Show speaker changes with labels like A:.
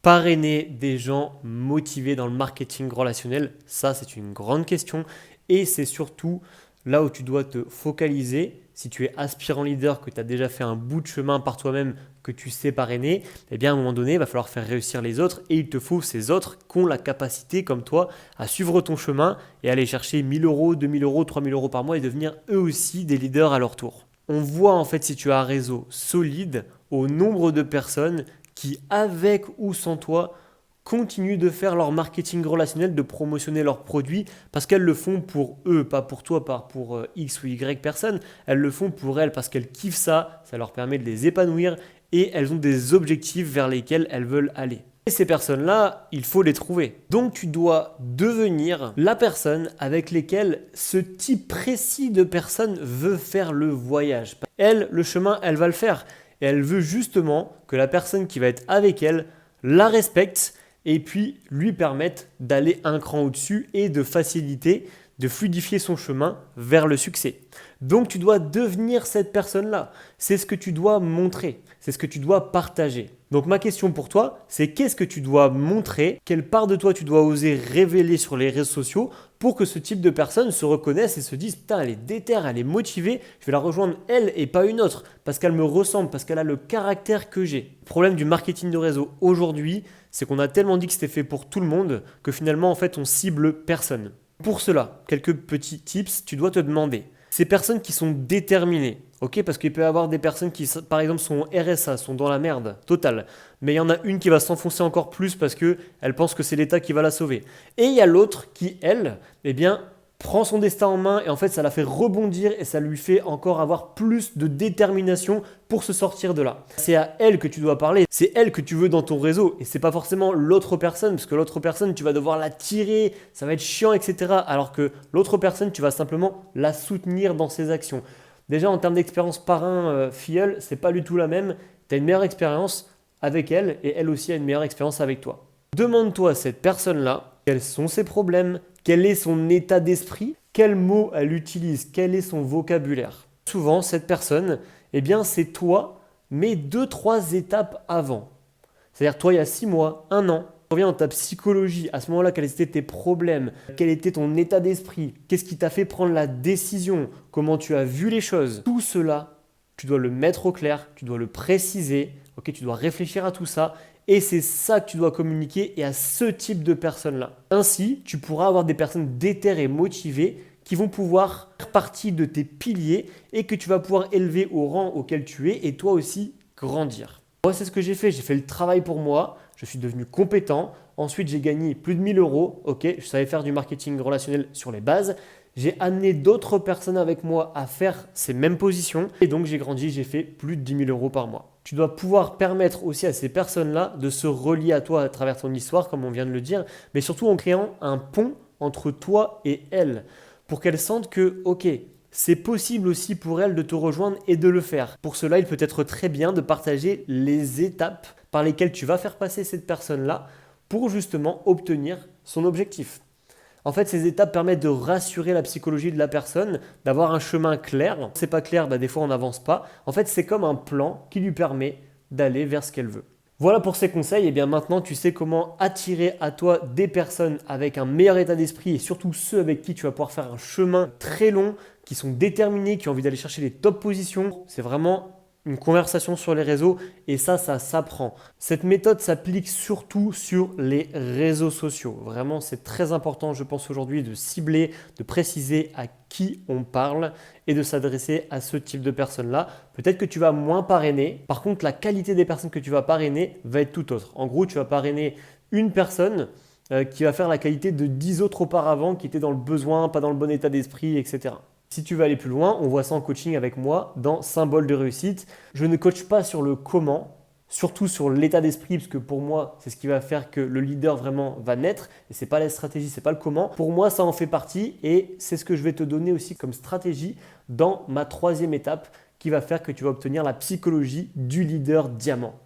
A: parrainer des gens motivés dans le marketing relationnel? Ça, c'est une grande question et c'est surtout là où tu dois te focaliser. Si tu es aspirant leader, que tu as déjà fait un bout de chemin par toi-même, que tu sais parrainer, eh bien à un moment donné, il va falloir faire réussir les autres et il te faut ces autres qui ont la capacité, comme toi, à suivre ton chemin et aller chercher 1 000 euros, 2 000 euros, 3 000 euros par mois et devenir eux aussi des leaders à leur tour. On voit en fait si tu as un réseau solide au nombre de personnes qui, avec ou sans toi, continuent de faire leur marketing relationnel, de promotionner leurs produits parce qu'elles le font pour eux, pas pour toi, pas pour X ou Y personnes. Elles le font pour elles parce qu'elles kiffent ça, ça leur permet de les épanouir et elles ont des objectifs vers lesquels elles veulent aller. Et ces personnes-là, il faut les trouver. Donc tu dois devenir la personne avec laquelle ce type précis de personne veut faire le voyage. Elle, le chemin, elle va le faire. Et elle veut justement que la personne qui va être avec elle la respecte et puis lui permette d'aller un cran au-dessus et de faciliter, de fluidifier son chemin vers le succès. Donc tu dois devenir cette personne-là. C'est ce que tu dois montrer, c'est ce que tu dois partager. Donc ma question pour toi, c'est qu'est-ce que tu dois montrer, quelle part de toi tu dois oser révéler sur les réseaux sociaux pour que ce type de personne se reconnaisse et se dise « Putain, elle est déter, elle est motivée, je vais la rejoindre elle et pas une autre parce qu'elle me ressemble, parce qu'elle a le caractère que j'ai. » Le problème du marketing de réseau aujourd'hui, c'est qu'on a tellement dit que c'était fait pour tout le monde que finalement en fait on cible personne. Pour cela, quelques petits tips, tu dois te demander, ces personnes qui sont déterminées, ok, parce qu'il peut y avoir des personnes qui, par exemple, sont RSA, sont dans la merde totale, mais il y en a une qui va s'enfoncer encore plus parce qu'elle pense que c'est l'État qui va la sauver. Et il y a l'autre qui, elle, eh bien, prend son destin en main et en fait ça la fait rebondir et ça lui fait encore avoir plus de détermination pour se sortir de là. C'est à elle que tu dois parler, c'est elle que tu veux dans ton réseau et c'est pas forcément l'autre personne parce que l'autre personne tu vas devoir la tirer, ça va être chiant etc. Alors que l'autre personne tu vas simplement la soutenir dans ses actions. Déjà en termes d'expérience parrain-filleul, c'est pas du tout la même, tu as une meilleure expérience avec elle et elle aussi a une meilleure expérience avec toi. Demande-toi à cette personne-là quels sont ses problèmes, quel est son état d'esprit, quels mots elle utilise, quel est son vocabulaire. Souvent, cette personne, eh bien, c'est toi, mais 2-3 étapes avant. C'est-à-dire, toi, il y a 6 mois, 1 an, tu reviens dans ta psychologie, à ce moment-là, quels étaient tes problèmes, quel était ton état d'esprit, qu'est-ce qui t'a fait prendre la décision, comment tu as vu les choses. Tout cela, tu dois le mettre au clair, tu dois le préciser, ok, tu dois réfléchir à tout ça. Et c'est ça que tu dois communiquer et à ce type de personnes-là. Ainsi, tu pourras avoir des personnes déter et motivées qui vont pouvoir faire partie de tes piliers et que tu vas pouvoir élever au rang auquel tu es et toi aussi grandir. Moi, c'est ce que j'ai fait le travail pour moi, je suis devenu compétent. Ensuite, j'ai gagné plus de 1 000 euros. Ok, je savais faire du marketing relationnel sur les bases. J'ai amené d'autres personnes avec moi à faire ces mêmes positions et donc j'ai grandi, j'ai fait plus de 10 000 euros par mois. Tu dois pouvoir permettre aussi à ces personnes-là de se relier à toi à travers ton histoire, comme on vient de le dire, mais surtout en créant un pont entre toi et elles pour qu'elles sentent que, ok, c'est possible aussi pour elles de te rejoindre et de le faire. Pour cela, il peut être très bien de partager les étapes par lesquelles tu vas faire passer cette personne-là pour justement obtenir son objectif. En fait, ces étapes permettent de rassurer la psychologie de la personne, d'avoir un chemin clair. Si c'est pas clair, des fois on n'avance pas. En fait, c'est comme un plan qui lui permet d'aller vers ce qu'elle veut. Voilà pour ces conseils. Et bien maintenant, tu sais comment attirer à toi des personnes avec un meilleur état d'esprit et surtout ceux avec qui tu vas pouvoir faire un chemin très long, qui sont déterminés, qui ont envie d'aller chercher les top positions. C'est vraiment une conversation sur les réseaux et ça s'apprend. Cette méthode s'applique surtout sur les réseaux sociaux. Vraiment, c'est très important, je pense aujourd'hui, de cibler, de préciser à qui on parle et de s'adresser à ce type de personnes-là. Peut-être que tu vas moins parrainer. Par contre, la qualité des personnes que tu vas parrainer va être tout autre. En gros, tu vas parrainer une personne qui va faire la qualité de 10 autres auparavant qui étaient dans le besoin, pas dans le bon état d'esprit, etc. Si tu veux aller plus loin, on voit ça en coaching avec moi dans Symbole de réussite. Je ne coach pas sur le comment, surtout sur l'état d'esprit, parce que pour moi, c'est ce qui va faire que le leader vraiment va naître. Et ce n'est pas la stratégie, ce n'est pas le comment. Pour moi, ça en fait partie et c'est ce que je vais te donner aussi comme stratégie dans ma 3e étape qui va faire que tu vas obtenir la psychologie du leader diamant.